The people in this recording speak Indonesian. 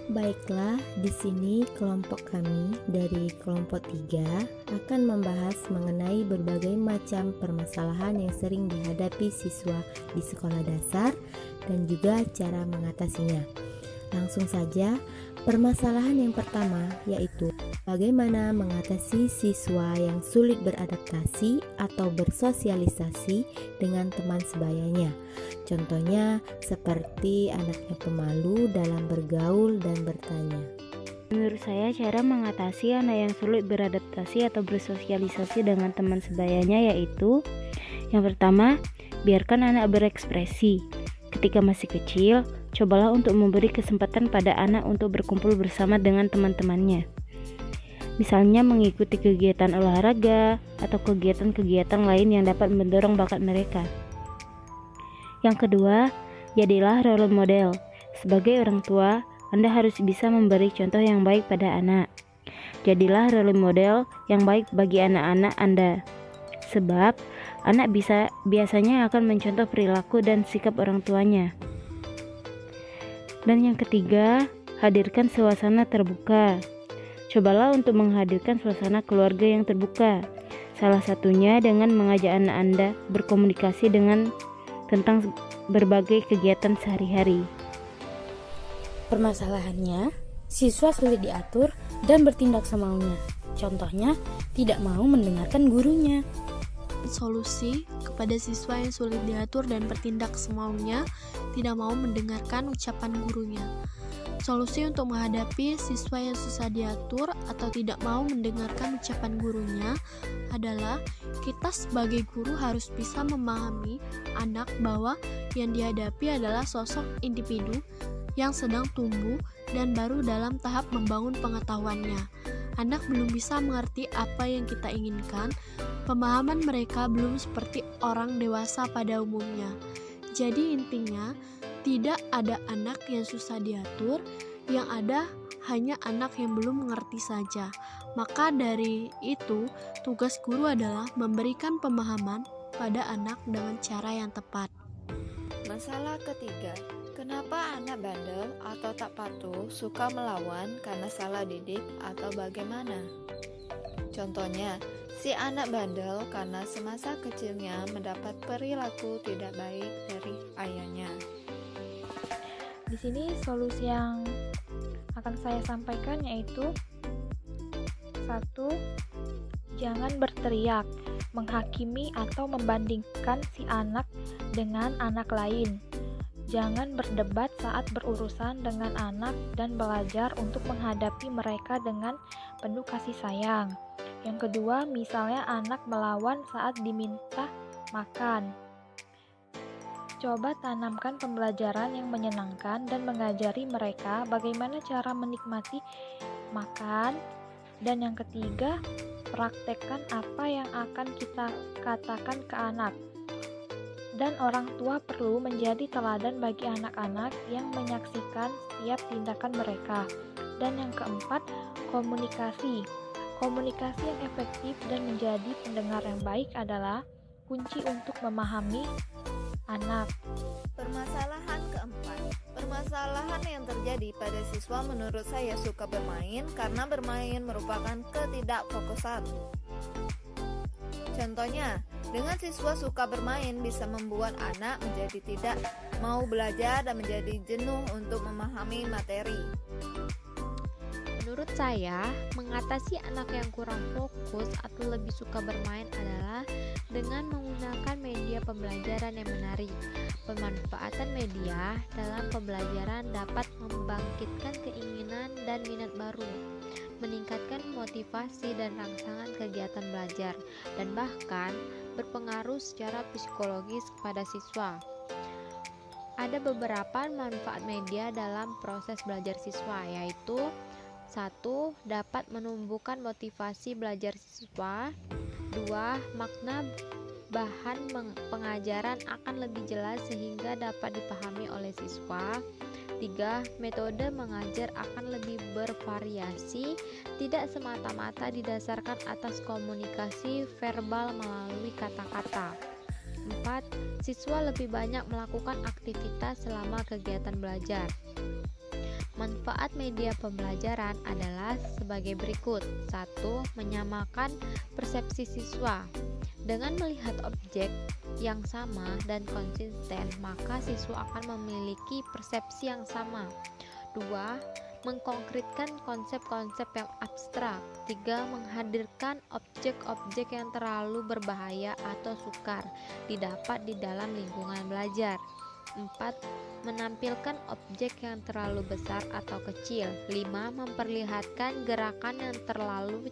Baiklah, di sini kelompok kami dari kelompok 3 akan membahas mengenai berbagai macam permasalahan yang sering dihadapi siswa di sekolah dasar dan juga cara mengatasinya. Langsung saja, permasalahan yang pertama yaitu bagaimana mengatasi siswa yang sulit beradaptasi atau bersosialisasi dengan teman sebayanya. Contohnya seperti anaknya pemalu dalam bergaul dan bertanya. Menurut saya, cara mengatasi anak yang sulit beradaptasi atau bersosialisasi dengan teman sebayanya yaitu: yang pertama, biarkan anak berekspresi. Ketika masih kecil, cobalah untuk memberi kesempatan pada anak untuk berkumpul bersama dengan teman-temannya. Misalnya mengikuti kegiatan olahraga atau kegiatan-kegiatan lain yang dapat mendorong bakat mereka. Yang kedua, jadilah role model. Sebagai orang tua, Anda harus bisa memberi contoh yang baik pada anak. Jadilah role model yang baik bagi anak-anak Anda. Sebab, anak biasanya akan mencontoh perilaku dan sikap orang tuanya. Dan yang ketiga, hadirkan suasana terbuka. Cobalah untuk menghadirkan suasana keluarga yang terbuka. Salah satunya dengan mengajak anak Anda berkomunikasi tentang berbagai kegiatan sehari-hari. Permasalahannya, siswa sulit diatur dan bertindak semaunya. Contohnya, tidak mau mendengarkan gurunya. Solusi kepada siswa yang sulit diatur dan bertindak semaunya, tidak mau mendengarkan ucapan gurunya. Solusi untuk menghadapi siswa yang susah diatur atau tidak mau mendengarkan ucapan gurunya adalah kita sebagai guru harus bisa memahami anak bahwa yang dihadapi adalah sosok individu yang sedang tumbuh dan baru dalam tahap membangun pengetahuannya. Anak belum bisa mengerti apa yang kita inginkan, pemahaman mereka belum seperti orang dewasa pada umumnya. Jadi intinya, tidak ada anak yang susah diatur, yang ada hanya anak yang belum mengerti saja. Maka dari itu, tugas guru adalah memberikan pemahaman pada anak dengan cara yang tepat. Masalah ketiga, kenapa anak bandel atau tak patuh suka melawan karena salah didik atau bagaimana? Contohnya, si anak bandel karena semasa kecilnya mendapat perilaku tidak baik dari ayahnya. Di sini solusi yang akan saya sampaikan yaitu: 1. Jangan berteriak, menghakimi atau membandingkan si anak dengan anak lain. Jangan berdebat saat berurusan dengan anak dan belajar untuk menghadapi mereka dengan penuh kasih sayang. Yang kedua, misalnya anak melawan saat diminta makan. Coba tanamkan pembelajaran yang menyenangkan dan mengajari mereka bagaimana cara menikmati makan. Dan yang ketiga, praktekkan apa yang akan kita katakan ke anak. Dan orang tua perlu menjadi teladan bagi anak-anak yang menyaksikan setiap tindakan mereka. Dan yang keempat, komunikasi. Komunikasi yang efektif dan menjadi pendengar yang baik adalah kunci untuk memahami anak. Permasalahan keempat, permasalahan yang terjadi pada siswa menurut saya suka bermain karena bermain merupakan ketidakfokusan. Contohnya, dengan siswa suka bermain bisa membuat anak menjadi tidak mau belajar dan menjadi jenuh untuk memahami materi. Menurut saya, mengatasi anak yang kurang fokus atau lebih suka bermain adalah dengan menggunakan media pembelajaran yang menarik. Pemanfaatan media dalam pembelajaran dapat membangkitkan keinginan dan minat baru, meningkatkan motivasi dan rangsangan kegiatan belajar, dan bahkan berpengaruh secara psikologis kepada siswa. Ada beberapa manfaat media dalam proses belajar siswa, yaitu: 1. Dapat menumbuhkan motivasi belajar siswa. 2. Makna bahan pengajaran akan lebih jelas sehingga dapat dipahami oleh siswa. 3. Metode mengajar akan lebih bervariasi, tidak semata-mata didasarkan atas komunikasi verbal melalui kata-kata. 4. Siswa lebih banyak melakukan aktivitas selama kegiatan belajar. Manfaat Manfaat media pembelajaran adalah sebagai berikut. 1. Menyamakan persepsi siswa. Dengan melihat objek yang sama dan konsisten, maka siswa akan memiliki persepsi yang sama. 2. Mengkonkretkan konsep-konsep yang abstrak. 3. Menghadirkan objek-objek yang terlalu berbahaya atau sukar didapat di dalam lingkungan belajar. 4. Menampilkan objek yang terlalu besar atau kecil. 5. Memperlihatkan gerakan yang terlalu